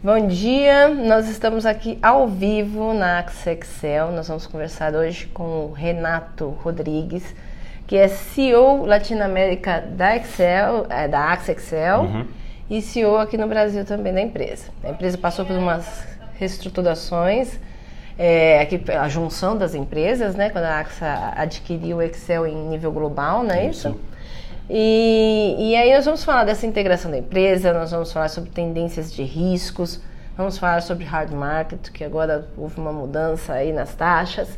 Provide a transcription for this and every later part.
Bom dia, nós estamos aqui ao vivo na AXA Excel. Nós vamos conversar hoje com o Renato Rodrigues, que é CEO Latinoamérica da Excel, da AXA Excel, e CEO aqui no Brasil também da empresa. A empresa passou por umas reestruturações, aqui a junção das empresas, né? Quando a AXA adquiriu o Excel em nível global, não é isso? E aí nós vamos falar dessa integração da empresa, nós vamos falar sobre tendências de riscos, vamos falar sobre hard market, que agora houve uma mudança aí nas taxas.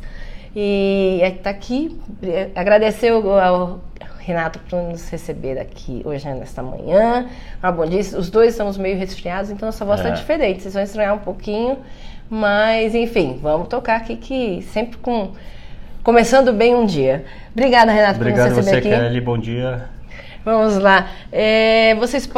E está aqui, agradecer ao Renato por nos receber aqui hoje, nesta manhã. Bom dia, os dois estamos meio resfriados, então nossa voz está diferente, vocês vão estranhar um pouquinho, mas enfim, vamos tocar aqui que sempre começando bem um dia. Obrigada, Renato, por nos receber aqui. Obrigado você, Kelly, bom dia. Vamos lá.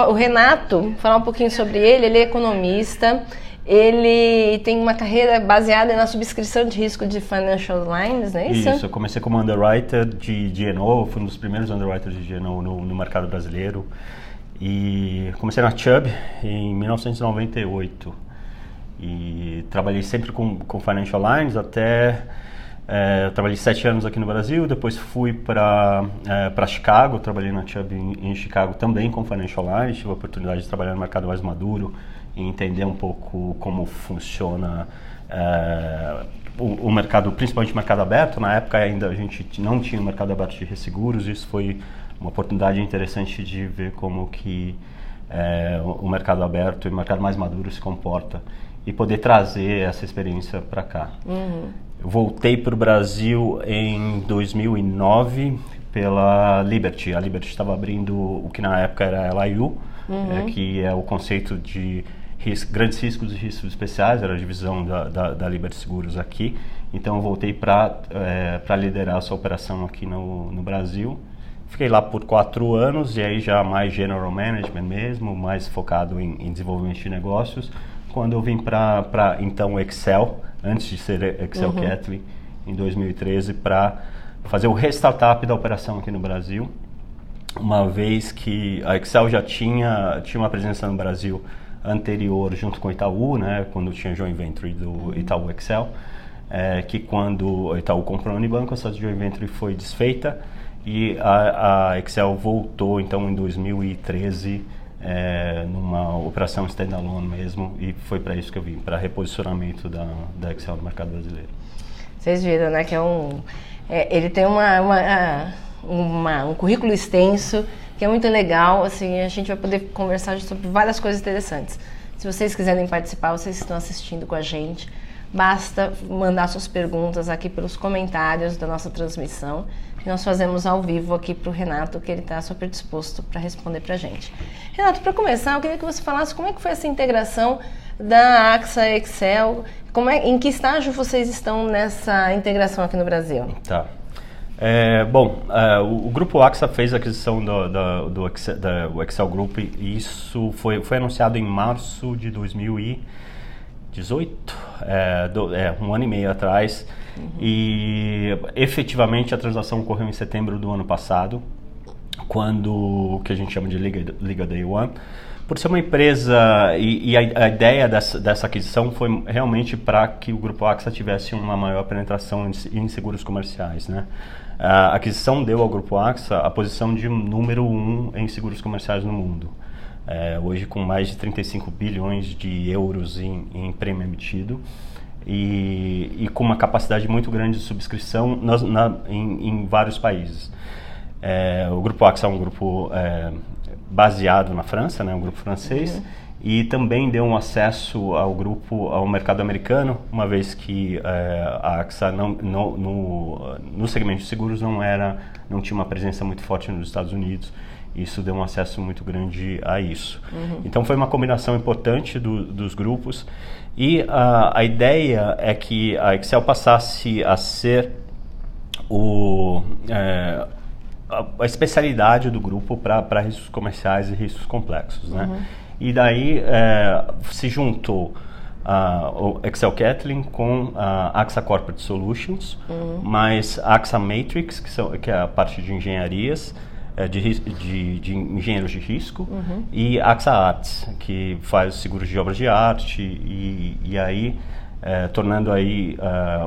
O Renato, falar um pouquinho sobre ele é economista, ele tem uma carreira baseada na subscrição de risco de financial lines, não é isso? Isso, eu comecei como underwriter de D&O, fui um dos primeiros underwriters de D&O no mercado brasileiro e comecei na Chubb em 1998 e trabalhei sempre com financial lines até... eu trabalhei 7 anos aqui no Brasil, depois fui para Chicago, trabalhei na Chubb em Chicago também com Financial Lines, tive a oportunidade de trabalhar no mercado mais maduro e entender um pouco como funciona o mercado, principalmente o mercado aberto. Na época ainda a gente não tinha o mercado aberto de resseguros, isso foi uma oportunidade interessante de ver como que o mercado aberto e o mercado mais maduro se comporta e poder trazer essa experiência para cá. Eu voltei para o Brasil em 2009 pela Liberty. A Liberty estava abrindo o que na época era LIU, que é o conceito de grandes riscos e riscos especiais, era a divisão da Liberty Seguros aqui. Então eu voltei para liderar essa operação aqui no Brasil. Fiquei lá por 4 anos e aí já mais general management mesmo, mais focado em desenvolvimento de negócios. Quando eu vim para então Excel, antes de ser Excel Catlin, em 2013, para fazer o restartup da operação aqui no Brasil, uma vez que a Excel já tinha uma presença no Brasil anterior junto com o Itaú, né, quando tinha joint venture do Itaú Excel, que quando o Itaú comprou a Unibanco, essa joint venture foi desfeita e a Excel voltou então em 2013 numa operação standalone mesmo, e foi para isso que eu vim, para reposicionamento da Excel no mercado brasileiro. Vocês viram, né, que ele tem um currículo extenso, que é muito legal, assim, a gente vai poder conversar sobre várias coisas interessantes. Se vocês quiserem participar, vocês estão assistindo com a gente, basta mandar suas perguntas aqui pelos comentários da nossa transmissão, que nós fazemos ao vivo aqui para o Renato, que ele está super disposto para responder para a gente. Renato, para começar, eu queria que você falasse como é que foi essa integração da AXA Excel, em que estágio vocês estão nessa integração aqui no Brasil? Tá. O Grupo AXA fez a aquisição do Excel Group e isso foi anunciado em março de 2018, um ano e meio atrás, e efetivamente a transação ocorreu em setembro do ano passado, quando o que a gente chama de Liga Day One. Por ser uma empresa, e a ideia dessa aquisição foi realmente para que o Grupo AXA tivesse uma maior penetração em seguros comerciais, né? A aquisição deu ao Grupo AXA a posição de número 1 em seguros comerciais no mundo. Hoje com mais de 35 bilhões de euros em prêmio emitido e com uma capacidade muito grande de subscrição em vários países. O Grupo AXA é um grupo baseado na França, né, um grupo francês, e também deu um acesso ao mercado americano, uma vez que a AXA no segmento de seguros não tinha uma presença muito forte nos Estados Unidos. Isso deu um acesso muito grande a isso. Então foi uma combinação importante dos grupos e a ideia é que a Excel passasse a ser a especialidade do grupo para riscos comerciais e riscos complexos, né? E daí se juntou o Excel Catlin com a AXA Corporate Solutions, mais a AXA Matrix, que é a parte de engenharias, de engenheiros de risco, e AXA Arts, que faz seguros de obras de arte, e aí tornando aí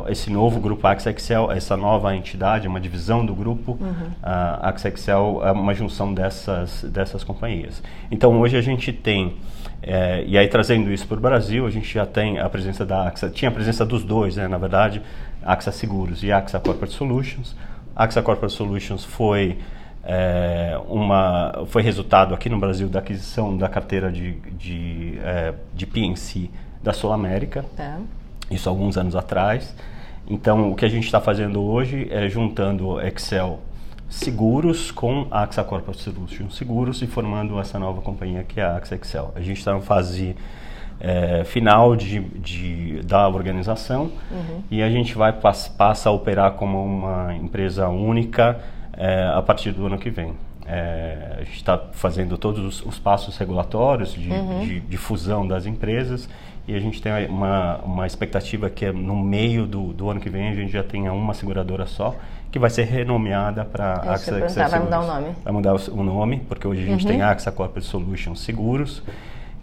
esse novo grupo AXA XL, essa nova entidade, uma divisão do grupo, AXA XL é uma junção dessas companhias. Então hoje a gente tem, e aí trazendo isso para o Brasil, a gente já tem a presença da AXA, tinha a presença dos dois, né, na verdade, AXA Seguros e AXA Corporate Solutions. AXA Corporate Solutions foi resultado aqui no Brasil da aquisição da carteira de P&C da Sul América, isso há alguns anos atrás. Então, o que a gente está fazendo hoje é juntando Excel Seguros com a AXA Corporate Solutions Seguros e formando essa nova companhia que é a AXA Excel. A gente está na fase final da organização, e a gente passa a operar como uma empresa única a partir do ano que vem. A gente está fazendo todos os passos regulatórios de fusão das empresas, e a gente tem uma expectativa que no meio do ano que vem a gente já tenha uma seguradora só, que vai ser renomeada para AXA Excel Seguros. Vai mudar o nome? Vai mudar o nome, porque hoje a gente tem AXA Corporate Solutions Seguros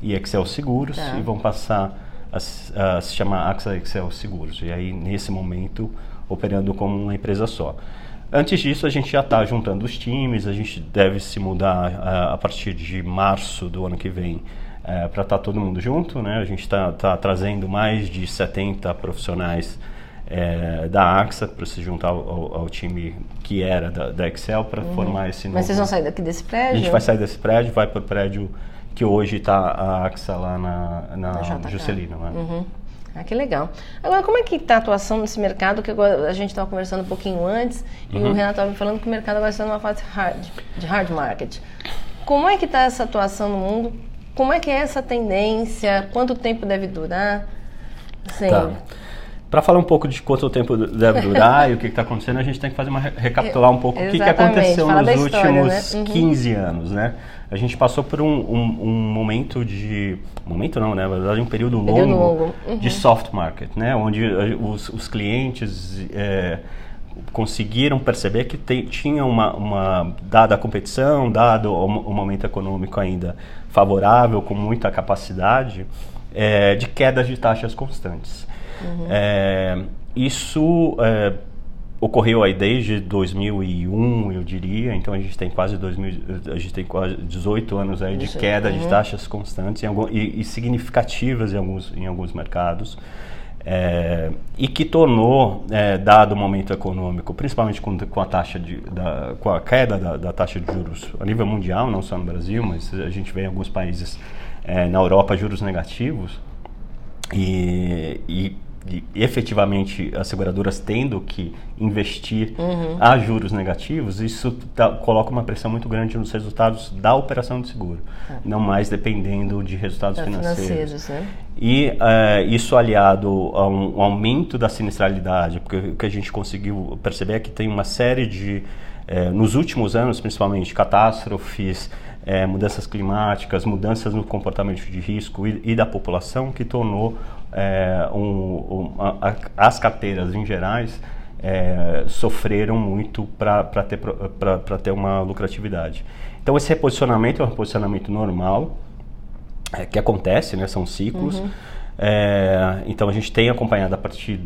e Excel Seguros, e vão passar a se chamar AXA Excel Seguros, e aí nesse momento operando como uma empresa só. Antes disso, a gente já está juntando os times, a gente deve se mudar a partir de março do ano que vem para estar todo mundo junto, né? A gente está trazendo mais de 70 profissionais da AXA para se juntar ao time que era da Excel para formar esse novo... Mas vocês vão sair daqui desse prédio? A gente vai sair desse prédio, vai para o prédio que hoje está a AXA lá na Juscelino, né? Que legal. Agora, como é que está a atuação nesse mercado, que a gente estava conversando um pouquinho antes, e o Renato estava me falando que o mercado agora está numa fase de hard market. Como é que está essa atuação no mundo? Como é que é essa tendência? Quanto tempo deve durar? Para falar um pouco de quanto tempo deve durar e o que está acontecendo, a gente tem que recapitular um pouco o que aconteceu nos últimos 15 anos, né? A gente passou por um momento na verdade um período longo de soft market, né? Onde os clientes conseguiram perceber que tinha dada a competição, dado o momento econômico ainda favorável, com muita capacidade, de quedas de taxas constantes. Isso ocorreu aí desde 2001, eu diria. Então a gente tem quase 18 anos aí de queda de taxas constantes e significativas em alguns mercados, e que tornou, dado o momento econômico, principalmente com a queda da taxa de juros a nível mundial, não só no Brasil, mas a gente vê em alguns países na Europa juros negativos, e efetivamente as seguradoras tendo que investir a juros negativos, isso coloca uma pressão muito grande nos resultados da operação de seguro, não mais dependendo de resultados financeiros, né? E isso aliado a um aumento da sinistralidade, porque o que a gente conseguiu perceber é que tem uma série de, nos últimos anos principalmente, catástrofes, mudanças climáticas, mudanças no comportamento de risco e da população, que tornou as carteiras em gerais sofreram muito para ter uma lucratividade. Então esse reposicionamento é um reposicionamento normal, que acontece, né? São ciclos. Então a gente tem acompanhado a partir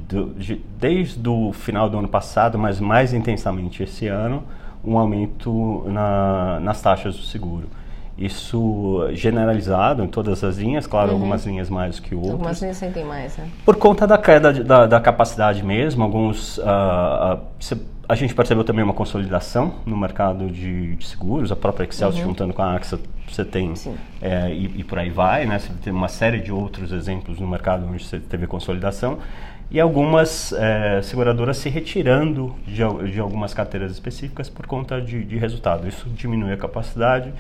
desde o final do ano passado, mas mais intensamente esse ano, um aumento nas taxas do seguro. Isso generalizado em todas as linhas, claro, algumas linhas mais que outras. Algumas linhas sentem mais, né? Por conta da queda da capacidade mesmo, a gente percebeu também uma consolidação no mercado de seguros, a própria Excel se juntando com a AXA, você tem, e por aí vai, né? Você tem uma série de outros exemplos no mercado onde você teve consolidação, e algumas seguradoras se retirando de algumas carteiras específicas por conta de resultado. Isso diminui a capacidade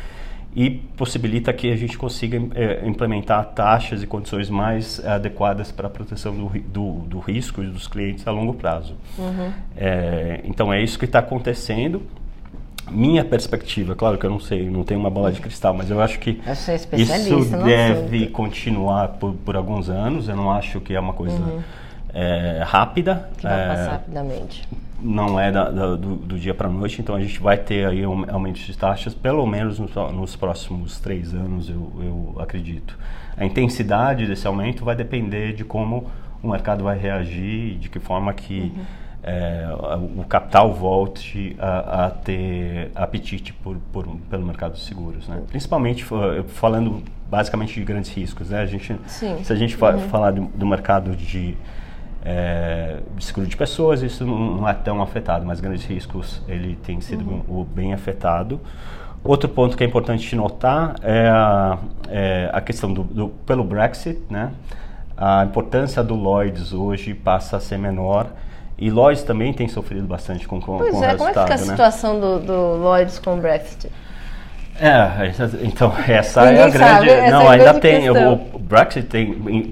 e possibilita que a gente consiga implementar taxas e condições mais adequadas para a proteção do risco e dos clientes a longo prazo. Então é isso que está acontecendo. Minha perspectiva, claro que eu não sei, não tenho uma bola de cristal, mas eu acho que isso deve continuar por alguns anos. Eu não acho que é uma coisa rápida. Que vai passar rapidamente. não é do dia para a noite, então a gente vai ter aí aumentos de taxas pelo menos nos próximos 3 anos, eu acredito. A intensidade desse aumento vai depender de como o mercado vai reagir, de que forma que o capital volte a ter apetite pelo mercado de seguros, né? Principalmente falando basicamente de grandes riscos, né? Se a gente falar do mercado de seguro de pessoas, isso não é tão afetado, mas grandes riscos ele tem sido bem afetado. Outro ponto que é importante notar é a questão pelo Brexit, né? A importância do Lloyd's hoje passa a ser menor e Lloyd's também tem sofrido bastante com o resultado. Como é que fica a situação do Lloyd's com o Brexit? Então essa é a grande... ainda tem... O Brexit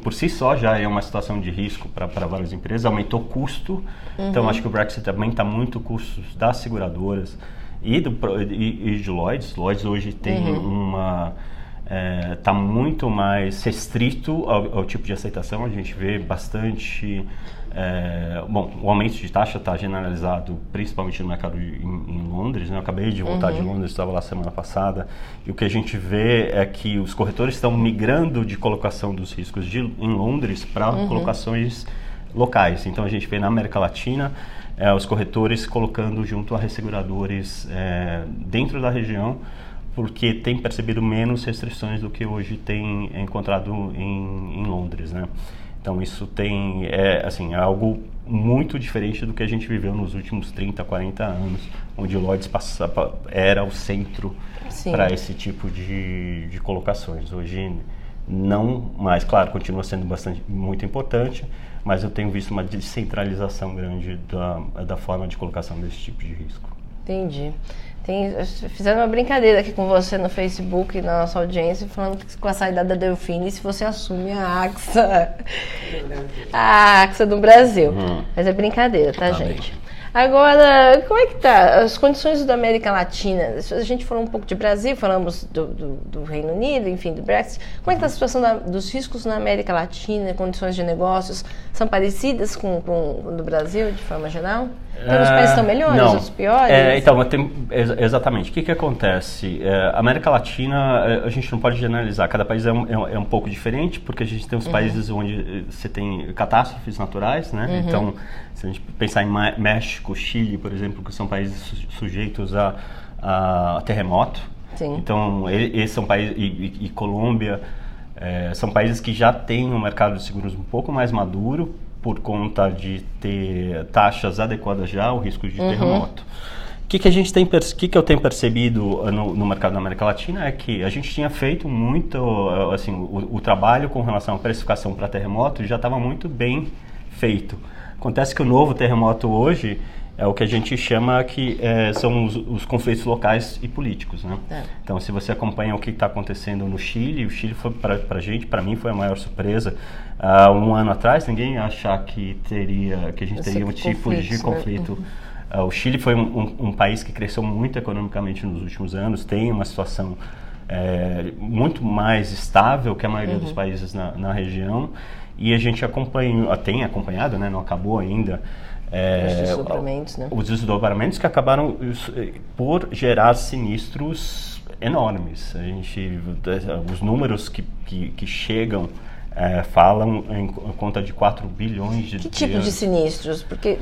por si só já é uma situação de risco para várias empresas, aumentou o custo, então acho que o Brexit aumenta muito custos das seguradoras e de Lloyd's. Lloyd's hoje tem está muito mais restrito ao tipo de aceitação, a gente vê bastante... o aumento de taxa está generalizado principalmente no mercado em Londres, né? Eu acabei de voltar de Londres, estava lá semana passada, e o que a gente vê é que os corretores estão migrando de colocação dos riscos em Londres para colocações locais. Então a gente vê na América Latina os corretores colocando junto a resseguradores dentro da região, porque tem percebido menos restrições do que hoje tem encontrado em Londres, né? Então isso é algo muito diferente do que a gente viveu nos últimos 30, 40 anos, onde o Lloyd's era o centro para esse tipo de colocações. Hoje não mais, claro, continua sendo muito importante, mas eu tenho visto uma descentralização grande da forma de colocação desse tipo de risco. Entendi. Fizeram uma brincadeira aqui com você no Facebook, na nossa audiência, falando que com a saída da Delfine, se você assume a AXA do Brasil. Mas é brincadeira, tá, gente? Bem. Agora, como é que tá as condições da América Latina? A gente falou um pouco de Brasil, falamos do Reino Unido, enfim, do Brexit. Como é que está a situação dos riscos na América Latina, condições de negócios? São parecidas com do Brasil, de forma geral? Então, os países estão melhores, outros piores? Exatamente. O que acontece? A América Latina, a gente não pode generalizar. Cada país é um pouco diferente, porque a gente tem os países onde você tem catástrofes naturais, né? Então, se a gente pensar em México, Chile, por exemplo, que são países sujeitos a terremoto. Sim. Então, esses são países, e Colômbia, são países que já têm um mercado de seguros um pouco mais maduro, por conta de ter taxas adequadas já ao risco de terremoto. O que eu tenho percebido no mercado da América Latina é que a gente tinha feito muito, assim, o trabalho com relação à precificação para terremoto já estava muito bem feito. Acontece que o novo terremoto hoje é o que a gente chama que são os conflitos locais e políticos, né? Então, se você acompanha o que está acontecendo no Chile, o Chile foi para mim foi a maior surpresa. Um ano atrás, ninguém ia achar que a gente teria um tipo de conflito. O Chile foi um país que cresceu muito economicamente nos últimos anos, tem uma situação muito mais estável que a maioria dos países na região, e a gente tem acompanhado, né? Não acabou ainda. Os desdobramentos que acabaram por gerar sinistros enormes. Os números que chegam falam em conta de 4 bilhões de... Que tipo de sinistros? Porque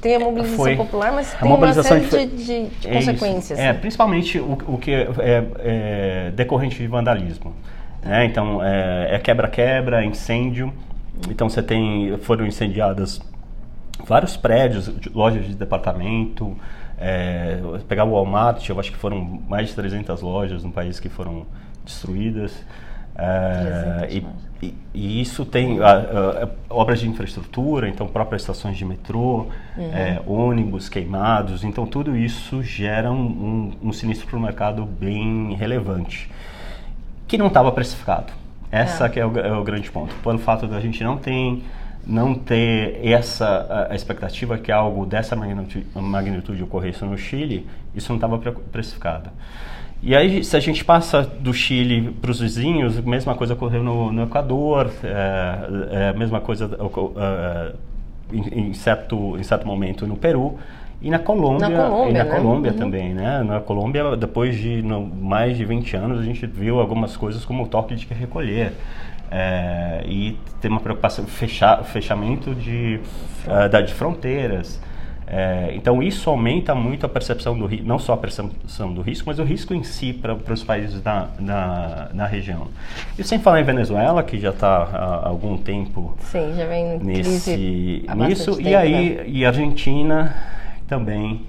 tem a mobilização popular, mas tem uma série de consequências. Principalmente o que é decorrente de vandalismo. Né? Então, quebra-quebra, incêndio. Então, foram incendiadas vários prédios, lojas de departamento, pegar o Walmart, eu acho que foram mais de 300 lojas no país que foram destruídas. E isso tem obras de infraestrutura, então próprias estações de metrô, ônibus queimados, então tudo isso gera um sinistro para o mercado bem relevante, que não estava precificado. Essa que é o grande ponto. Pelo fato da gente não ter a expectativa que algo dessa magnitude ocorresse no Chile, isso não estava precificado. E aí, se a gente passa do Chile para os vizinhos, a mesma coisa ocorreu no Equador, a mesma coisa em certo momento no Peru e na Colômbia, né? Também, né? Na Colômbia, depois de mais de 20 anos, a gente viu algumas coisas como o toque de recolher. E tem uma preocupação, fechamento de fronteiras. Então isso aumenta muito a percepção do risco, não só a percepção do risco, mas o risco em si para os países na região. E sem falar em Venezuela, que já está há algum tempo. Sim, já vem nisso, tempo, e Argentina também,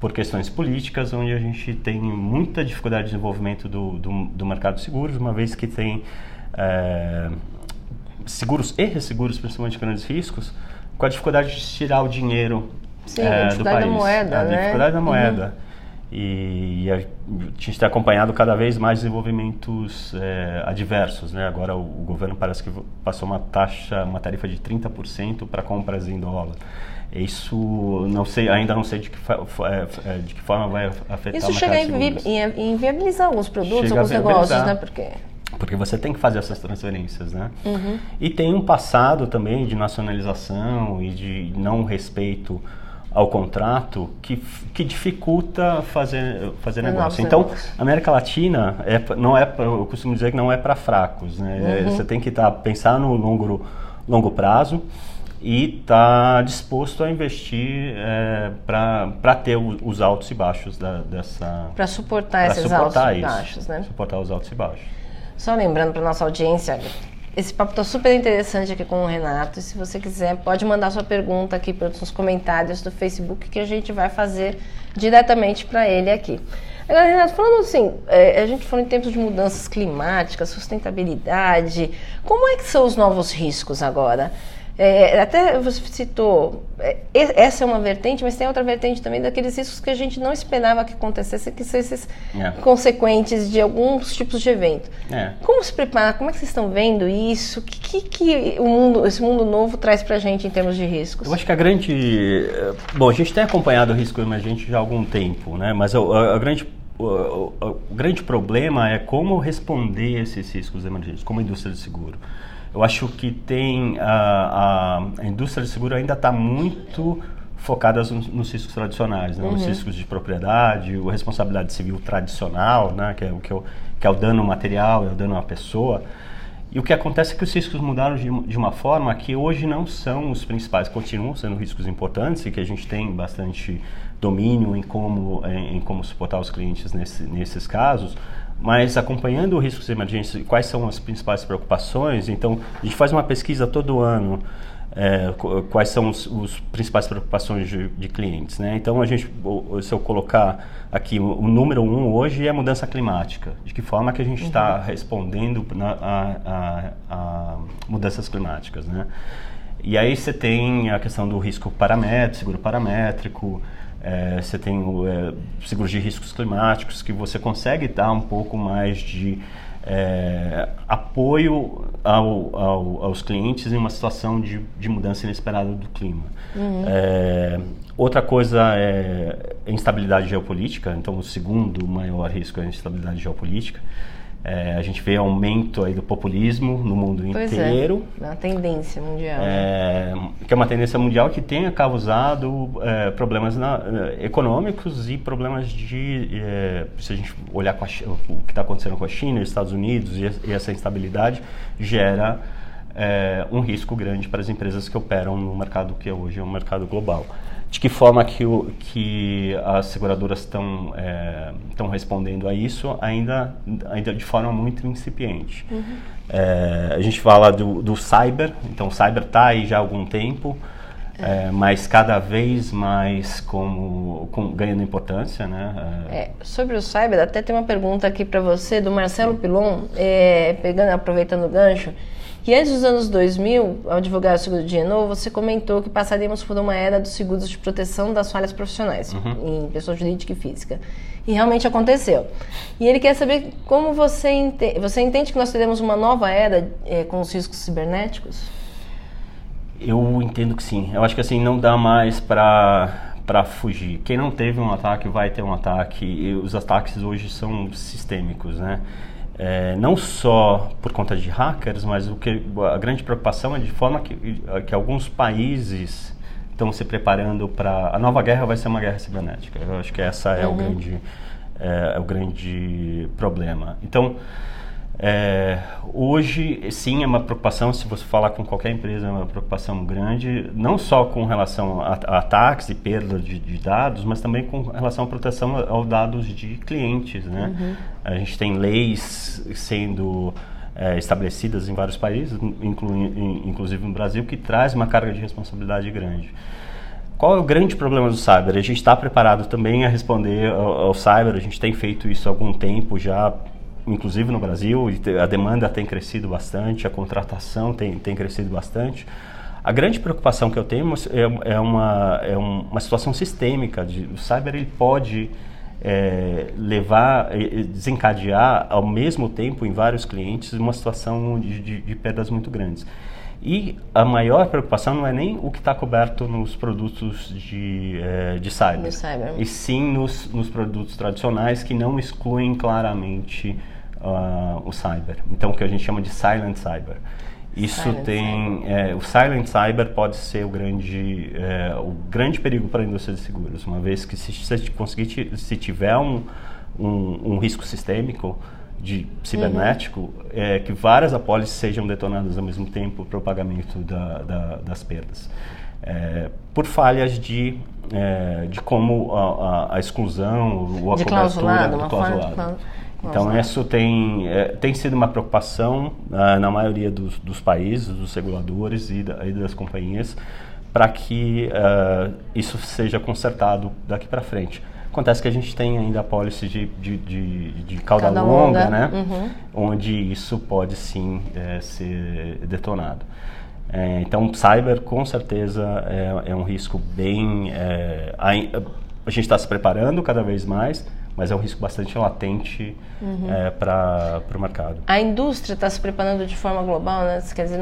por questões políticas, onde a gente tem muita dificuldade de desenvolvimento do mercado de seguros, uma vez que tem seguros e resseguros, principalmente grandes riscos, com a dificuldade de tirar o dinheiro. Sim, a dificuldade da moeda, né? A dificuldade da moeda. E a gente tem acompanhado cada vez mais desenvolvimentos adversos, né? Agora o governo parece que passou uma tarifa de 30% para compras em dólar. Isso ainda não sei de que forma vai afetar isso o mercado de seguros. Isso chega a inviabilizar alguns produtos, alguns negócios, né? Porque você tem que fazer essas transferências, né? E tem um passado também de nacionalização e de não respeito ao contrato que dificulta fazer negócio. Então, a América Latina eu costumo dizer que não é para fracos, né? Você tem que pensar no longo prazo e estar disposto a investir para ter os altos e baixos dessa... Para suportar esses altos e baixos, né? Suportar os altos e baixos. Só lembrando para nossa audiência, esse papo está super interessante aqui com o Renato, e se você quiser pode mandar sua pergunta aqui nos comentários do Facebook, que a gente vai fazer diretamente para ele aqui. Agora, Renato, falando assim, a gente falou em tempos de mudanças climáticas, sustentabilidade, como é que são os novos riscos agora? Até você citou, essa é uma vertente, mas tem outra vertente também daqueles riscos que a gente não esperava que acontecessem, que são esses consequentes de alguns tipos de evento. Como se preparar? Como é que vocês estão vendo isso? O que esse mundo novo traz para a gente em termos de riscos? Eu acho que a gente tem acompanhado o risco emergente já há algum tempo, né? Mas o grande problema é como responder a esses riscos emergentes, como a indústria de seguro. Eu acho que a indústria de seguro ainda está muito focada nos riscos tradicionais, né? Os riscos de propriedade, a responsabilidade civil tradicional, né? que é o dano material, é o dano à pessoa. E o que acontece é que os riscos mudaram de uma forma que hoje não são os principais, continuam sendo riscos importantes e que a gente tem bastante domínio em como suportar os clientes nesses casos. Mas acompanhando os riscos emergentes e quais são as principais preocupações, então a gente faz uma pesquisa todo ano, quais são as principais preocupações de clientes, né? Então se eu colocar aqui o número 1 hoje é a mudança climática, de que forma que a gente está respondendo a mudanças climáticas, né? E aí você tem a questão do risco paramétrico, seguro paramétrico. Você tem seguros de riscos climáticos, que você consegue dar um pouco mais de apoio aos clientes em uma situação de mudança inesperada do clima. Outra coisa é a instabilidade geopolítica. Então, o segundo maior risco é a instabilidade geopolítica. A gente vê aumento aí do populismo no mundo inteiro. É uma tendência mundial. Que é uma tendência mundial que tem causado problemas econômicos e problemas se a gente olhar o que está acontecendo com a China e os Estados Unidos, e essa instabilidade gera um risco grande para as empresas que operam no mercado que hoje é um mercado global. De que forma que as seguradoras estão respondendo a isso ainda de forma muito incipiente. A gente fala do cyber, então o cyber está aí já há algum tempo, mas cada vez mais ganhando importância, né? Sobre o cyber, até tem uma pergunta aqui para você do Marcelo Pilon, aproveitando o gancho. Que antes dos anos 2000, ao divulgar o seguro de D&O, você comentou que passaríamos por uma era dos seguros de proteção das falhas profissionais, em pessoa jurídica e física. E realmente aconteceu. E ele quer saber como você entende que nós teremos uma nova era com os riscos cibernéticos? Eu entendo que sim. Eu acho que assim, não dá mais para fugir. Quem não teve um ataque vai ter um ataque. E os ataques hoje são sistêmicos, né? não só por conta de hackers, mas a grande preocupação é de forma que alguns países estão se preparando para... A nova guerra vai ser uma guerra cibernética. Eu acho que essa é o grande problema. Então, hoje, sim, é uma preocupação, se você falar com qualquer empresa, é uma preocupação grande, não só com relação a ataques e perda de dados, mas também com relação à proteção aos dados de clientes, né? A gente tem leis sendo estabelecidas em vários países, inclusive no Brasil, que traz uma carga de responsabilidade grande. Qual é o grande problema do cyber? A gente está preparado também a responder ao cyber, a gente tem feito isso há algum tempo já, inclusive no Brasil, e a demanda tem crescido bastante, a contratação tem crescido bastante. A grande preocupação que eu tenho é uma situação sistêmica. O cyber ele pode desencadear ao mesmo tempo em vários clientes uma situação de perdas muito grandes. E a maior preocupação não é nem o que está coberto nos produtos de cyber, e sim nos produtos tradicionais que não excluem claramente o cyber. Então, o que a gente chama de silent cyber. O silent cyber pode ser o grande perigo para a indústria de seguros, uma vez que se tiver um risco sistêmico cibernético, que várias apólices sejam detonadas ao mesmo tempo para o pagamento das perdas. Por falhas de como a exclusão ou a cobertura do clausulado. Então, isso tem sido uma preocupação na maioria dos países, dos reguladores e das companhias, para que isso seja consertado daqui para frente. Acontece que a gente tem ainda apólices de cauda longa, né? Onde isso pode sim ser detonado. Então, cyber com certeza é um risco bem... a gente está se preparando cada vez mais, mas é um risco bastante latente para o mercado. A indústria está se preparando de forma global, né? Quer dizer,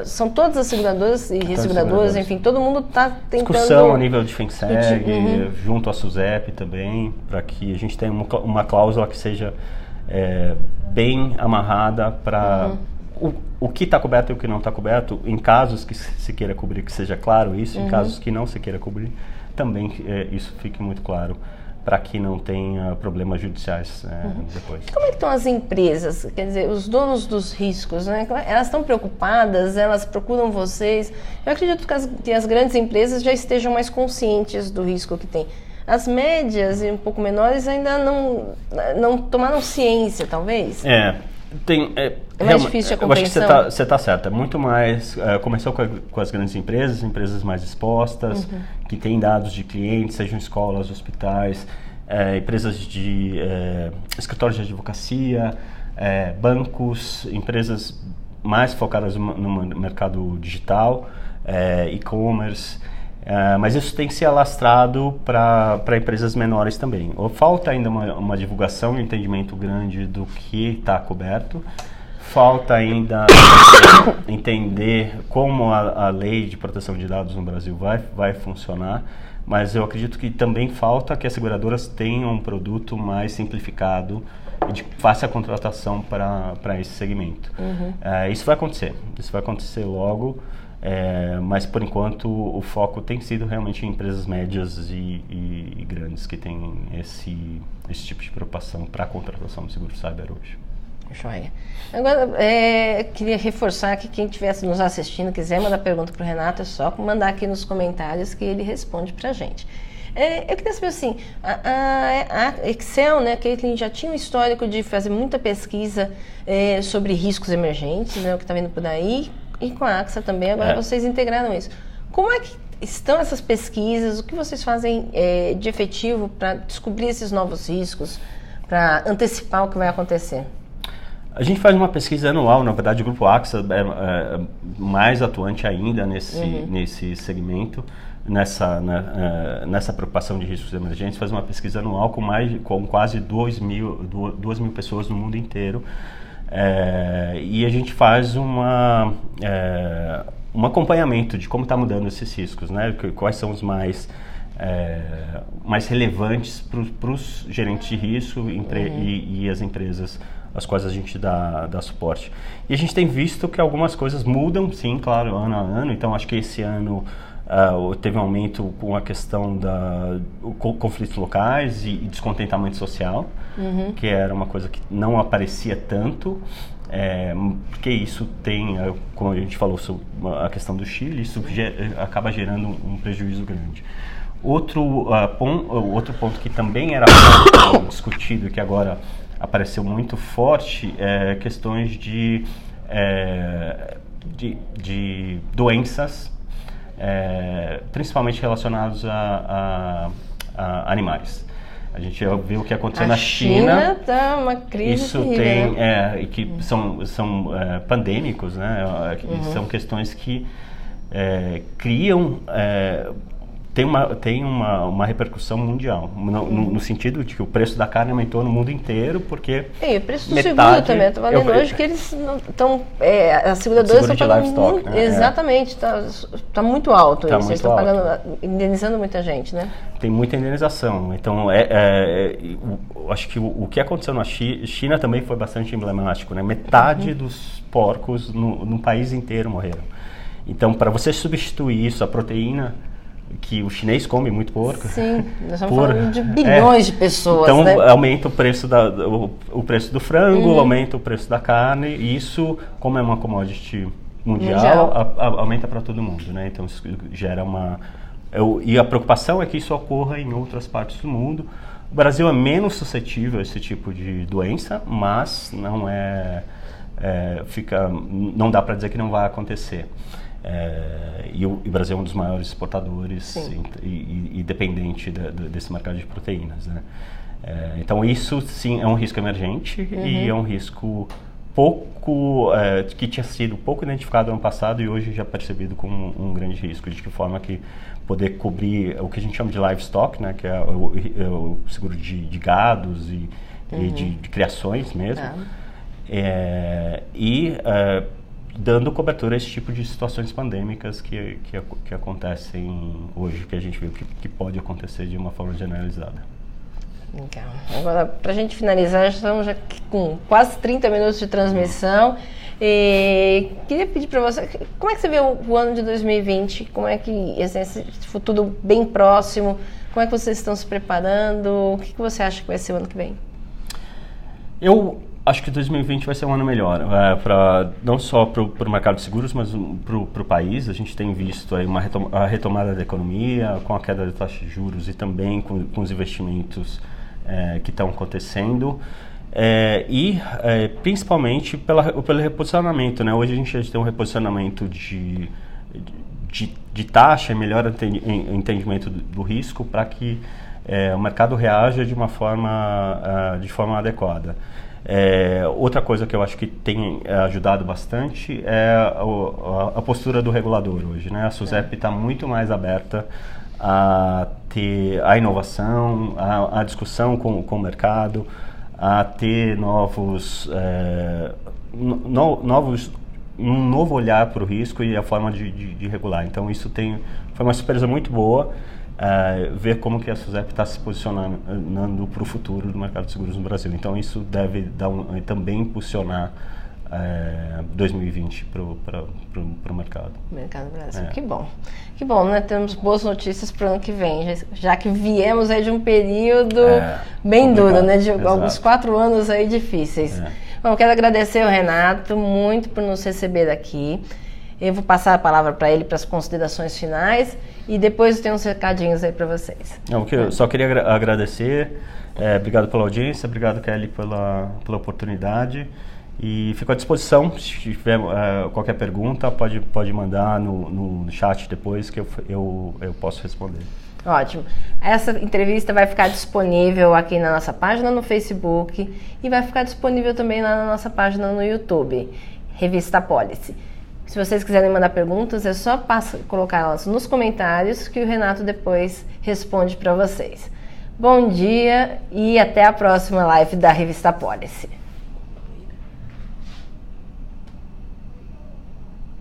são todas as seguradoras e resseguradoras, enfim, todo mundo está tentando... Discussão a nível de FinSeg, junto à SUSEP também, para que a gente tenha uma cláusula que seja bem amarrada para o que está coberto e o que não está coberto, em casos que se queira cobrir, que seja claro isso, em casos que não se queira cobrir, também isso fique muito claro, para que não tenha problemas judiciais depois. Como é que estão as empresas? Quer dizer, os donos dos riscos, né? Elas estão preocupadas? Elas procuram vocês? Eu acredito que as grandes empresas já estejam mais conscientes do risco que tem. As médias e um pouco menores ainda não tomaram ciência, talvez? É mais difícil a compreensão. Eu acho que você está certa. Muito mais... começou com as grandes empresas mais expostas, que têm dados de clientes, sejam escolas, hospitais, empresas de escritórios de advocacia, bancos, empresas mais focadas no mercado digital, e-commerce. Mas isso tem que ser alastrado para empresas menores também. Falta ainda uma divulgação e um entendimento grande do que está coberto. Falta ainda entender como a lei de proteção de dados no Brasil vai funcionar. Mas eu acredito que também falta que as seguradoras tenham um produto mais simplificado e de fácil contratação para esse segmento. Isso vai acontecer logo. Mas por enquanto o foco tem sido realmente em empresas médias e grandes que têm esse tipo de preocupação para a contratação do seguro cyber hoje. Joia. Agora, queria reforçar que quem estivesse nos assistindo, quiser mandar pergunta para o Renato, é só mandar aqui nos comentários que ele responde para a gente. Eu queria saber assim, a Excel, né, que ele já tinha um histórico de fazer muita pesquisa sobre riscos emergentes, né, o que está vindo por aí, e com a AXA também, agora vocês integraram isso. Como é que estão essas pesquisas? O que vocês fazem de efetivo para descobrir esses novos riscos, para antecipar o que vai acontecer? A gente faz uma pesquisa anual, na verdade o Grupo AXA é mais atuante ainda nesse segmento, nessa preocupação de riscos emergentes. Faz uma pesquisa anual com quase 2 mil pessoas no mundo inteiro. E a gente faz um acompanhamento de como está mudando esses riscos, né? Quais são os mais relevantes para os gerentes de risco e as empresas às quais a gente dá suporte. E a gente tem visto que algumas coisas mudam, sim, claro, ano a ano. Então, acho que esse ano teve um aumento com a questão conflitos locais e descontentamento social, que era uma coisa que não aparecia tanto. Porque isso tem, como a gente falou sobre a questão do Chile, isso acaba gerando um prejuízo grande. Outro ponto que também era discutido, que agora apareceu muito forte, é questões de doenças, principalmente relacionadas a animais. A gente viu o que aconteceu na China. Tá uma crise isso terrível, tem, e que são pandêmicos, né? São questões que criam, tem uma repercussão mundial, no sentido de que o preço da carne aumentou no mundo inteiro, porque o preço do seguro também, eu estou falando hoje que eles estão, as seguradoras estão pagando muito, né? Exatamente, está muito alto isso, eles estão pagando, indenizando muita gente, né? Tem muita indenização, então acho que o que aconteceu na China também foi bastante emblemático, né? Metade dos porcos no país inteiro morreram. Então, para você substituir isso, a proteína que o chinês come muito porco. Sim, nós estamos falando de bilhões de pessoas. Então, né? Aumenta o preço o preço do frango, aumenta o preço da carne, e isso, como é uma commodity mundial. Aumenta para todo mundo, né? Então, isso gera e a preocupação é que isso ocorra em outras partes do mundo. O Brasil é menos suscetível a esse tipo de doença, mas não não dá para dizer que não vai acontecer. E o Brasil é um dos maiores exportadores e dependente desse mercado de proteínas, né? Então isso sim é um risco emergente e é um risco que tinha sido pouco identificado no ano passado e hoje já percebido como um grande risco, de que forma que poder cobrir o que a gente chama de livestock, né, que é o seguro de gados e de criações mesmo, dando cobertura a esse tipo de situações pandêmicas que acontecem hoje, que a gente vê que pode acontecer de uma forma generalizada. Legal. Agora, para a gente finalizar, já estamos com quase 30 minutos de transmissão. Queria pedir para você, como é que você vê o ano de 2020? Como é que esse futuro bem próximo? Como é que vocês estão se preparando? O que você acha que vai ser o ano que vem? Eu acho que 2020 vai ser um ano melhor, não só para o mercado de seguros, mas para o país. A gente tem visto aí a retomada da economia, com a queda da taxa de juros e também com os investimentos que estão acontecendo. Principalmente pelo reposicionamento, né? Hoje a gente tem um reposicionamento de taxa e melhor entendimento do risco para que o mercado reaja de forma adequada. Outra coisa que eu acho que tem ajudado bastante é a postura do regulador hoje, né? A SUSEP está muito mais aberta a ter a inovação, a discussão com o mercado, a ter um novo olhar para o risco e a forma de regular. Então isso foi uma surpresa muito boa, ver como que a SUSEP está se posicionando para o futuro do mercado de seguros no Brasil. Então isso deve também impulsionar 2020 para o mercado. Mercado Brasil. Que bom, né? Temos boas notícias para o ano que vem, já que viemos aí de um período bem duro, né? De alguns 4 anos aí difíceis. Bom, quero agradecer ao Renato muito por nos receber aqui. Eu vou passar a palavra para ele para as considerações finais e depois eu tenho uns recadinhos aí para vocês. Eu só queria agradecer, obrigado pela audiência, obrigado, Kelly, pela oportunidade e fico à disposição. Se tiver qualquer pergunta, pode mandar no chat depois que eu posso responder. Ótimo. Essa entrevista vai ficar disponível aqui na nossa página no Facebook e vai ficar disponível também lá na nossa página no YouTube, Revista Policy. Se vocês quiserem mandar perguntas, é só colocar elas nos comentários que o Renato depois responde para vocês. Bom dia e até a próxima live da Revista Policy.